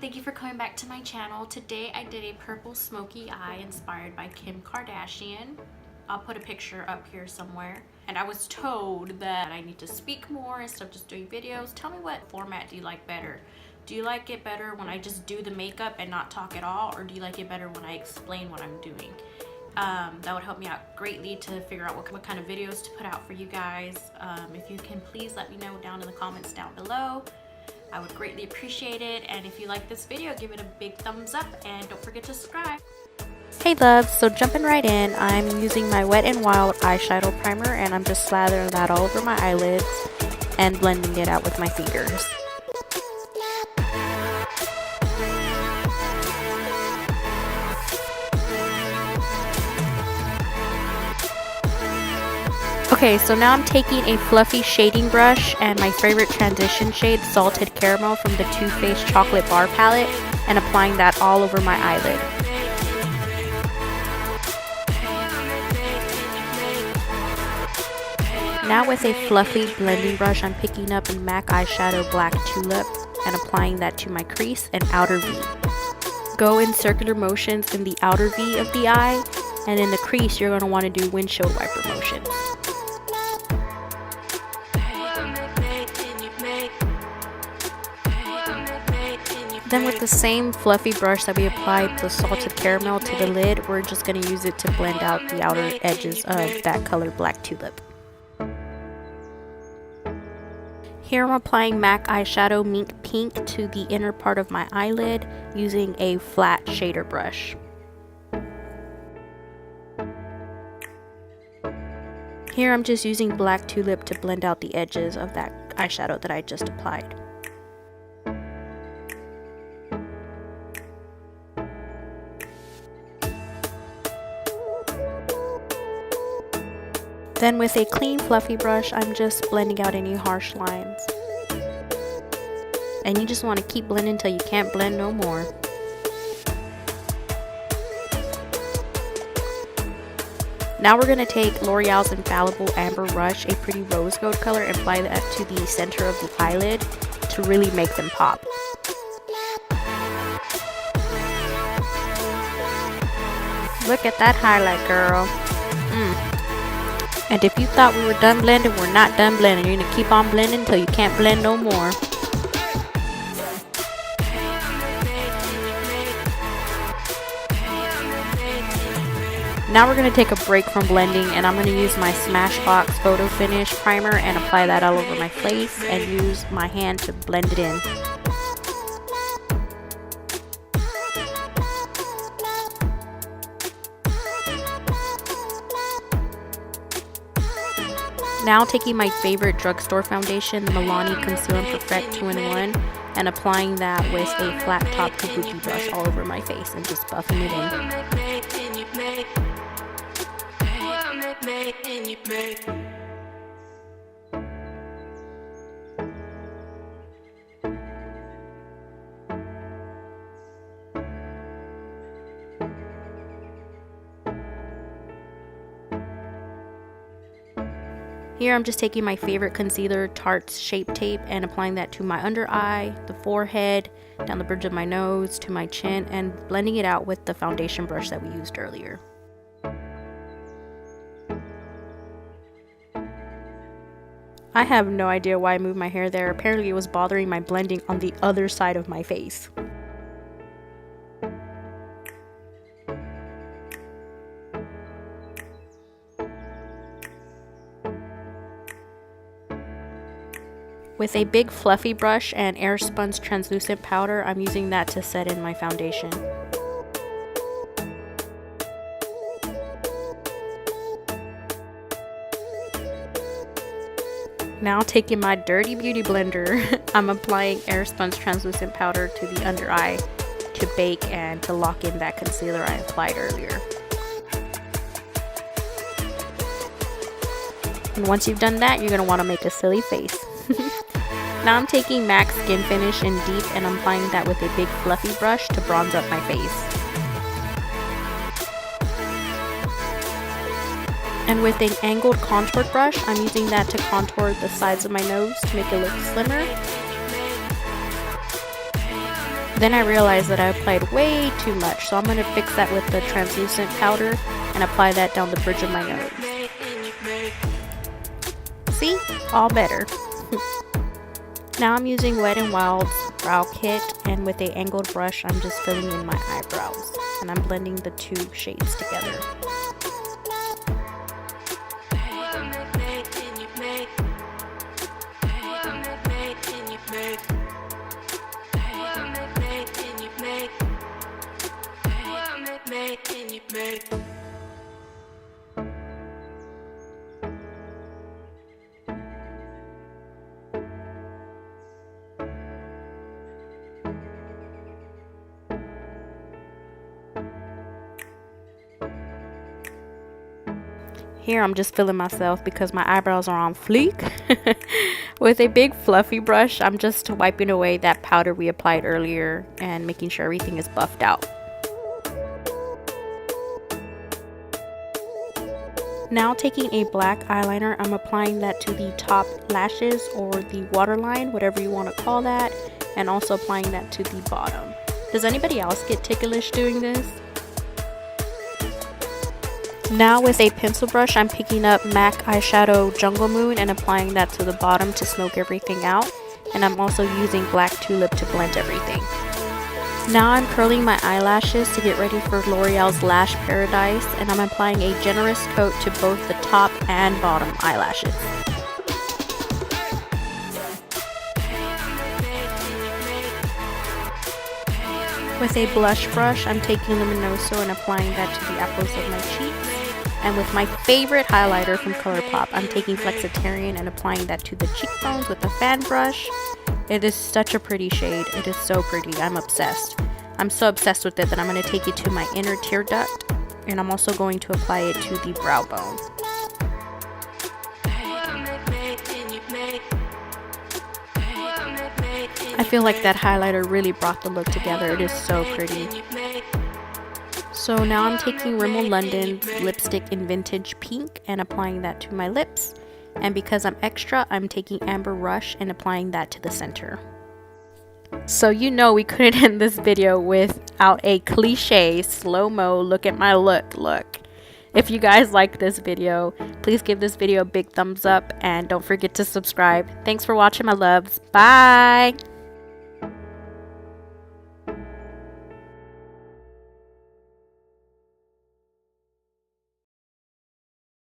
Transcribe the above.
thank you for coming back to my channel. Today I did a purple smoky eye inspired by Kim Kardashian. I'll put a picture up here somewhere. And I was told that I need to speak more instead of just doing videos. Tell me, what format do you like better? Do you like it better when I just do the makeup and not talk at all? Or do you like it better when I explain what I'm doing? That would help me out greatly to figure out what kind of videos to put out for you guys. If you can please let me know down in the comments down below. I would greatly appreciate it. And if you like this video, give it a big thumbs up and don't forget to subscribe. Hey loves, so jumping right in, I'm using my Wet n Wild eyeshadow primer and I'm just slathering that all over my eyelids and blending it out with my fingers. Okay, so now I'm taking a fluffy shading brush and my favorite transition shade, Salted Caramel, from the Too Faced Chocolate Bar palette, and applying that all over my eyelid. Now with a fluffy blending brush, I'm picking up a MAC eyeshadow Black Tulip and applying that to my crease and outer V. Go in circular motions in the outer V of the eye, and in the crease you're going to want to do windshield wiper motions. Then with the same fluffy brush that we applied the Salted Caramel to the lid, we're just going to use it to blend out the outer edges of that color Black Tulip. Here I'm applying MAC eyeshadow Mink Pink to the inner part of my eyelid using a flat shader brush. Here I'm just using Black Tulip to blend out the edges of that eyeshadow that I just applied. Then with a clean fluffy brush, I'm just blending out any harsh lines. And you just want to keep blending until you can't blend no more. Now we're going to take L'Oreal's Infallible Amber Rush, a pretty rose gold color, and apply that to the center of the eyelid to really make them pop. Look at that highlight, girl. And if you thought we were done blending, we're not done blending. You're going to keep on blending until you can't blend no more. Now we're going to take a break from blending, and I'm going to use my Smashbox Photofinish primer and apply that all over my face and use my hand to blend it in. Now taking my favorite drugstore foundation, the Milani Conceal and Perfect 2-in-1, and applying that with a flat top kabuki brush all over my face and just buffing it in. Here I'm just taking my favorite concealer, Tarte's Shape Tape, and applying that to my under eye, the forehead, down the bridge of my nose, to my chin, and blending it out with the foundation brush that we used earlier. I have no idea why I moved my hair there. Apparently it was bothering my blending on the other side of my face. With a big fluffy brush and Airspun Translucent powder, I'm using that to set in my foundation. Now taking my dirty beauty blender, I'm applying Airspun Translucent powder to the under eye to bake and to lock in that concealer I applied earlier. And once you've done that, you're going to want to make a silly face. Now I'm taking MAC Skinfinish in Deep and I'm applying that with a big fluffy brush to bronze up my face. And with an angled contour brush, I'm using that to contour the sides of my nose to make it look slimmer. Then I realized that I applied way too much, so I'm going to fix that with the translucent powder and apply that down the bridge of my nose. See? All better. Now I'm using Wetnwild's brow kit, and with a angled brush I'm just filling in my eyebrows, and I'm blending the two shades together. Here I'm just filling myself because my eyebrows are on fleek. With a big fluffy brush, I'm just wiping away that powder we applied earlier and making sure everything is buffed out. Now taking a black eyeliner, I'm applying that to the top lashes or the waterline, whatever you want to call that, and also applying that to the bottom. Does anybody else get ticklish doing this? Now with a pencil brush, I'm picking up MAC Eyeshadow Jungle Moon and applying that to the bottom to smoke everything out. And I'm also using black Tulip to blend everything. Now I'm curling my eyelashes to get ready for L'Oreal's Lash Paradise, and I'm applying a generous coat to both the top and bottom eyelashes. With a blush brush, I'm taking Luminoso and applying that to the apples of my cheeks. And with my favorite highlighter from Colourpop, I'm taking Flexitarian and applying that to the cheekbones with a fan brush. It is such a pretty shade. It is so pretty. I'm obsessed. I'm so obsessed with it that I'm going to take it to my inner tear duct. And I'm also going to apply it to the brow bone. I feel like that highlighter really brought the look together. It is so pretty. So now I'm taking Rimmel London's lipstick in Vintage Pink and applying that to my lips. And because I'm extra, I'm taking Amber Rush and applying that to the center. So you know we couldn't end this video without a cliche slow-mo look at my look. If you guys like this video, please give this video a big thumbs up and don't forget to subscribe. Thanks for watching, my loves. Bye!